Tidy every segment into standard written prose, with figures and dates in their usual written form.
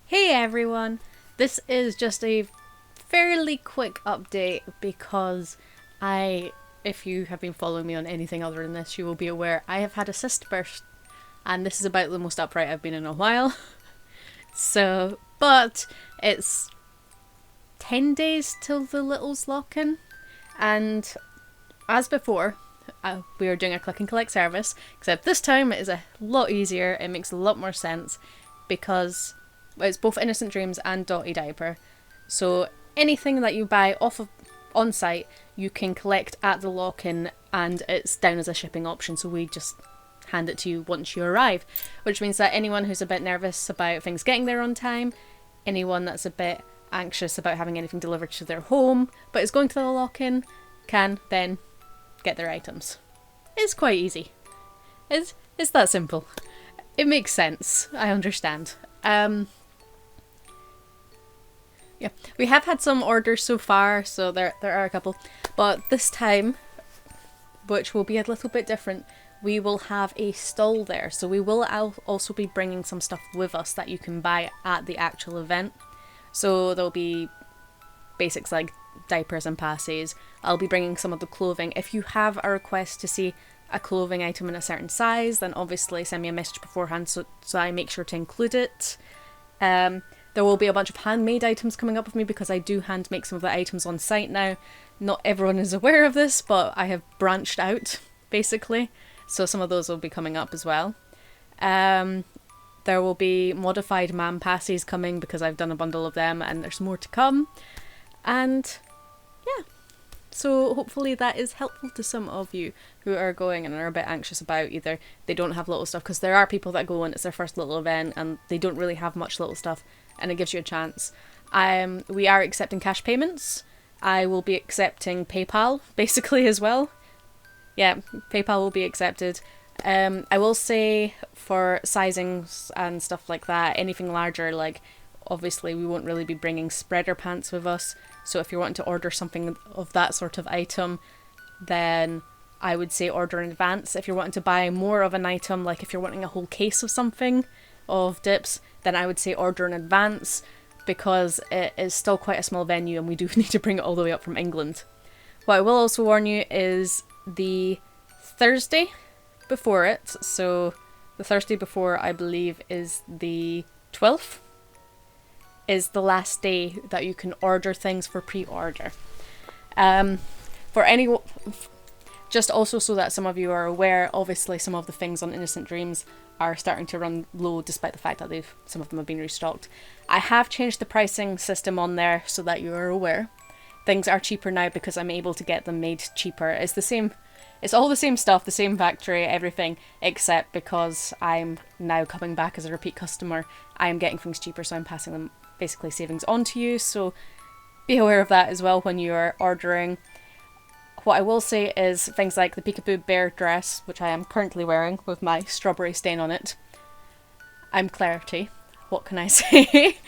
Hey everyone! This is just a fairly quick update because if you have been following me on anything other than this, you will be aware I have had a cyst burst, and this is about the most upright I've been in a while. But it's 10 days till the littles lock in, and as before, we are doing a click and collect service, except this time it is a lot easier, it makes a lot more sense because it's both Innocent Dreams and Dotty diaper. So anything that you buy on site, you can collect at the lock-in, and it's down as a shipping option. So we just hand it to you once you arrive, which means that anyone who's a bit nervous about things getting there on time, anyone that's a bit anxious about having anything delivered to their home but is going to the lock-in, can then get their items. It's quite easy. It's that simple. It makes sense. I understand. Yeah, we have had some orders so far, so there are a couple. But this time, which will be a little bit different, we will have a stall there. So we will also be bringing some stuff with us that you can buy at the actual event. So there'll be basics like diapers and passes. I'll be bringing some of the clothing. If you have a request to see a clothing item in a certain size, then obviously send me a message beforehand so I make sure to include it. There will be a bunch of handmade items coming up with me because I do hand make some of the items on site now. Not everyone is aware of this, but I have branched out, basically. So some of those will be coming up as well. There will be modified man passes coming because I've done a bundle of them and there's more to come. And yeah, so hopefully that is helpful to some of you who are going and are a bit anxious about either they don't have little stuff, because there are people that go and it's their first little event and they don't really have much little stuff, and it gives you a chance. We are accepting cash payments. I will be accepting PayPal basically as well. Yeah, PayPal will be accepted. I will say for sizings and stuff like that, anything larger, like obviously we won't really be bringing spreader pants with us. So if you're wanting to order something of that sort of item, then I would say order in advance. If you're wanting to buy more of an item, like if you're wanting a whole case of something, of dips, then I would say order in advance because it is still quite a small venue and we do need to bring it all the way up from England. What I will also warn you is the Thursday before it, so the Thursday before I believe is the 12th, is the last day that you can order things for pre-order. Just also so that some of you are aware, obviously some of the things on Innocent Dreams are starting to run low despite the fact that some of them have been restocked. I have changed the pricing system on there so that you are aware. Things are cheaper now because I'm able to get them made cheaper. It's all the same stuff, the same factory, everything, except because I'm now coming back as a repeat customer, I am getting things cheaper, so I'm passing them basically savings on to you, so be aware of that as well when you are ordering. What I will say is things like the Peekaboo Bear dress, which I am currently wearing with my strawberry stain on it. I'm Clarity. What can I say?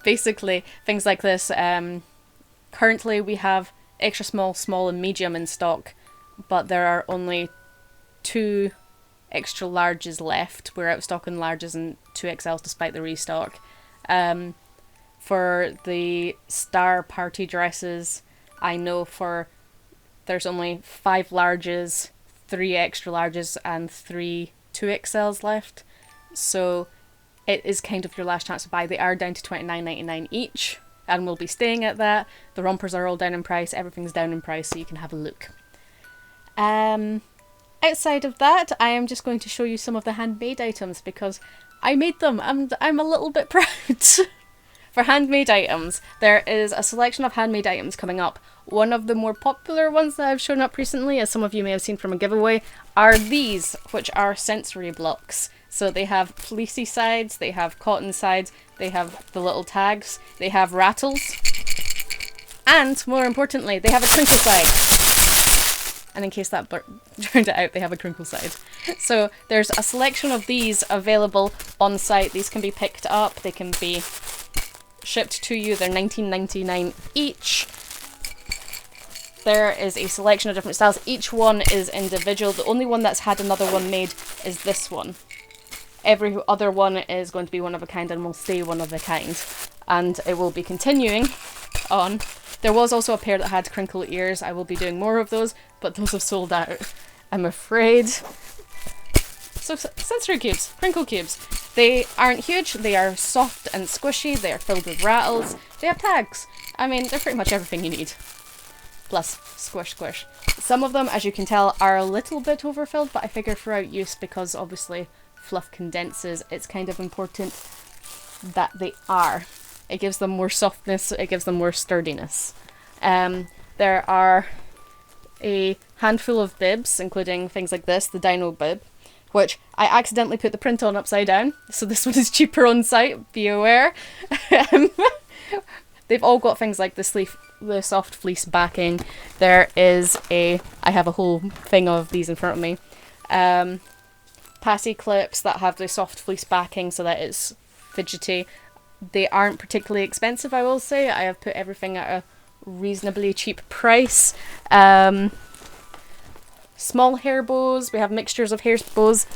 Basically, things like this. Currently we have extra small, small and medium in stock, but there are only 2 extra larges left. We're out of stock in larges and 2XLs despite the restock. For the star party dresses, I know there's only 5 larges, 3 extra larges and 3 2XLs left. So it is kind of your last chance to buy. They are down to $29.99 each and we'll be staying at that. The rompers are all down in price, everything's down in price, so you can have a look. Outside of that, I am just going to show you some of the handmade items because I made them and I'm a little bit proud. For handmade items, there is a selection of handmade items coming up. One of the more popular ones that I've shown up recently, as some of you may have seen from a giveaway, are these, which are sensory blocks. So they have fleecy sides, they have cotton sides, they have the little tags, they have rattles, and more importantly, they have a crinkle side. And in case that turned it out, they have a crinkle side. So there's a selection of these available on site. These can be picked up, they can be shipped to you. They're $19.99 each. There is a selection of different styles. Each one is individual. The only one that's had another one made is this one. Every other one is going to be one of a kind and will stay one of a kind. And it will be continuing on. There was also a pair that had crinkle ears. I will be doing more of those, but those have sold out, I'm afraid. So sensory cubes, crinkle cubes. They aren't huge, they are soft and squishy, they are filled with rattles, they have tags. I mean, they're pretty much everything you need. Plus, squish, squish. Some of them, as you can tell, are a little bit overfilled, but I figure throughout use, because obviously fluff condenses, it's kind of important that they are. It gives them more softness, it gives them more sturdiness. There are a handful of bibs, including things like this, the dino bib, which I accidentally put the print on upside down, so this one is cheaper on site, be aware. They've all got things like the soft fleece backing. There is I have a whole thing of these in front of me. Passy clips that have the soft fleece backing so that it's fidgety. They aren't particularly expensive, I will say. I have put everything at a reasonably cheap price. Small hair bows, we have mixtures of hair bows.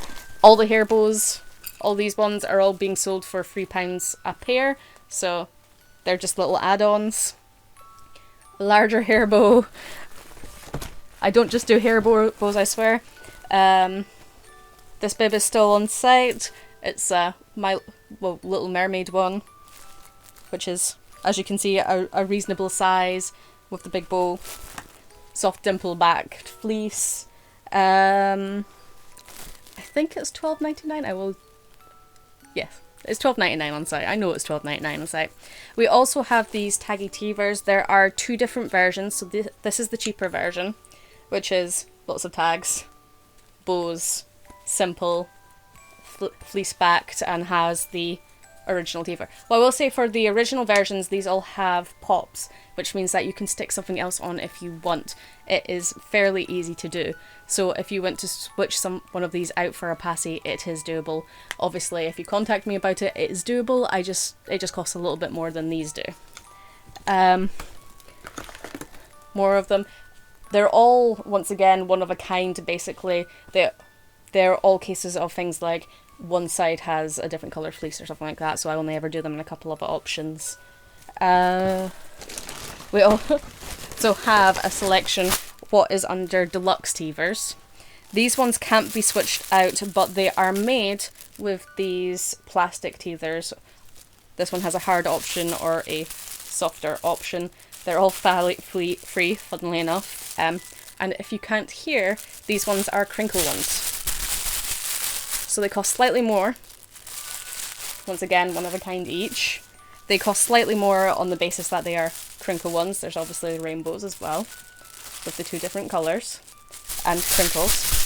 All the hair bows, all these ones are all being sold for £3 a pair, so they're just little add-ons. Larger hair bow. I don't just do hair bows, I swear. This bib is still on site. It's my Little Mermaid one, which is, as you can see, a reasonable size with the big bow. Soft dimple backed fleece. I think it's $12.99. Yes, it's $12.99 on site. I know it's $12.99 on site. We also have these taggy teevers. There are two different versions. So this is the cheaper version, which is lots of tags, bows, simple, fleece backed, and has the original teever. Well, I will say for the original versions, these all have pops, which means that you can stick something else on if you want. It is fairly easy to do. So if you want to switch one of these out for a passy, it is doable. Obviously, if you contact me about it, it is doable. It just costs a little bit more than these do. More of them. They're all, once again, one of a kind, basically. They're all cases of things like one side has a different colour fleece or something like that, so I only ever do them in a couple of options. We also have a selection what is under deluxe teevers. These ones can't be switched out, but they are made with these plastic teethers. This one has a hard option or a softer option. They're all phthalate free, funnily enough. And if you can't hear, these ones are crinkle ones. So they cost slightly more. Once again, one of a kind each. They cost slightly more on the basis that they are crinkle ones. There's obviously rainbows as well, with the two different colours and crinkles.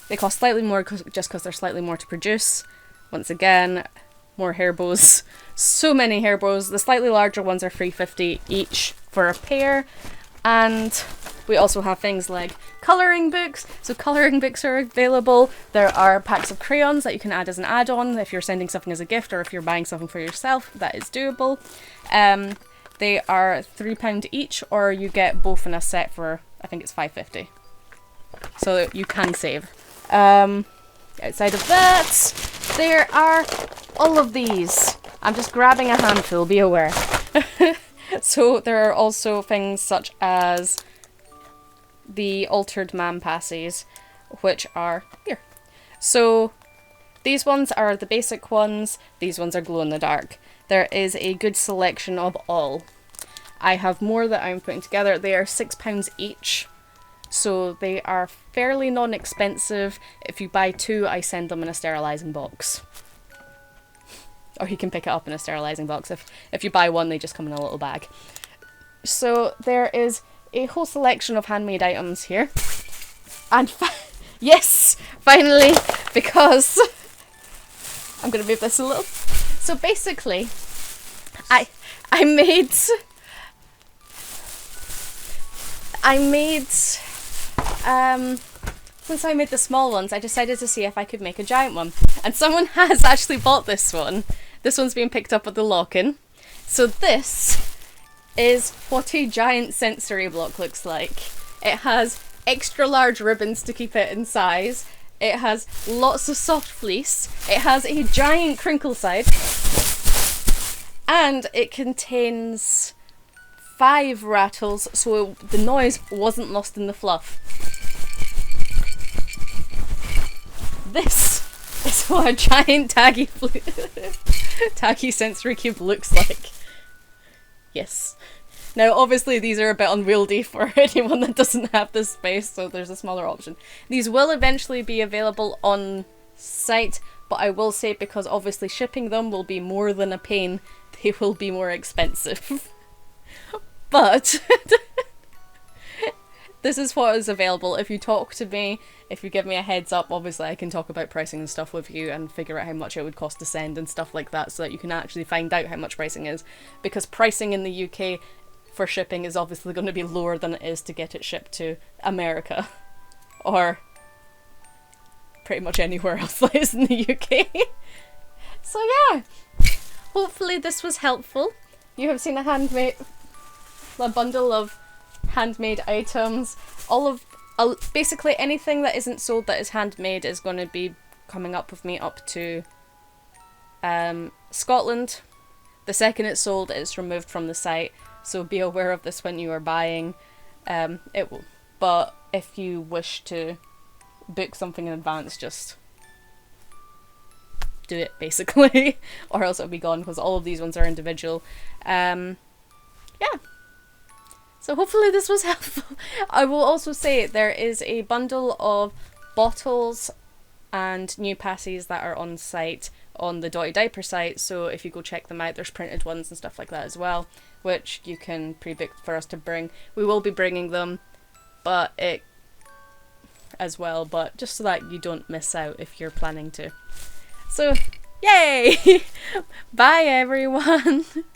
They cost slightly more just because they're slightly more to produce. Once again, more hair bows. So many hair bows. The slightly larger ones are $3.50 each for a pair. And we also have things like colouring books. So colouring books are available. There are packs of crayons that you can add as an add-on if you're sending something as a gift or if you're buying something for yourself. That is doable. They are £3 each, or you get both in a set for, I think it's $5.50. So you can save. Outside of that, there are all of these. I'm just grabbing a handful, be aware. So there are also things such as the Altered Man Passies, which are here. So these ones are the basic ones, these ones are glow in the dark. There is a good selection of all. I have more that I'm putting together. They are £6 each, so they are fairly non-expensive. If you buy two, I send them in a sterilising box. Or you can pick it up in a sterilising box. If you buy one, they just come in a little bag. So there is a whole selection of handmade items here. And yes, finally, because I'm going to move this a little. So basically, I made since I made the small ones, I decided to see if I could make a giant one. And someone has actually bought this one. This one's been picked up at the lock-in. So this is what a giant sensory block looks like. It has extra large ribbons to keep it in size. It has lots of soft fleece. It has a giant crinkle side. And it contains 5 rattles, so the noise wasn't lost in the fluff. This is what a giant taggy sensory cube looks like. Yes. Now obviously these are a bit unwieldy for anyone that doesn't have this space, so there's a smaller option. These will eventually be available on site, but I will say, because obviously shipping them will be more than a pain, they will be more expensive. But this is what is available. If you talk to me, if you give me a heads up, obviously I can talk about pricing and stuff with you and figure out how much it would cost to send and stuff like that, so that you can actually find out how much pricing is. Because pricing in the UK for shipping is obviously going to be lower than it is to get it shipped to America. Or pretty much anywhere else that is in the UK. So yeah, hopefully this was helpful. You have seen a bundle of handmade items. Basically anything that isn't sold that is handmade is going to be coming up with me up to Scotland. The second it's sold, it's removed from the site, so be aware of this when you are buying. It will, but if you wish to book something in advance, just do it basically, or else it'll be gone, because all of these ones are individual. Yeah. So hopefully this was helpful. I will also say there is a bundle of bottles and new passes that are on site on the Dotty diaper site, so if you go check them out, there's printed ones and stuff like that as well, which you can pre-book for us to bring. We will be bringing them, but just so that you don't miss out if you're planning to. So, yay! Bye everyone!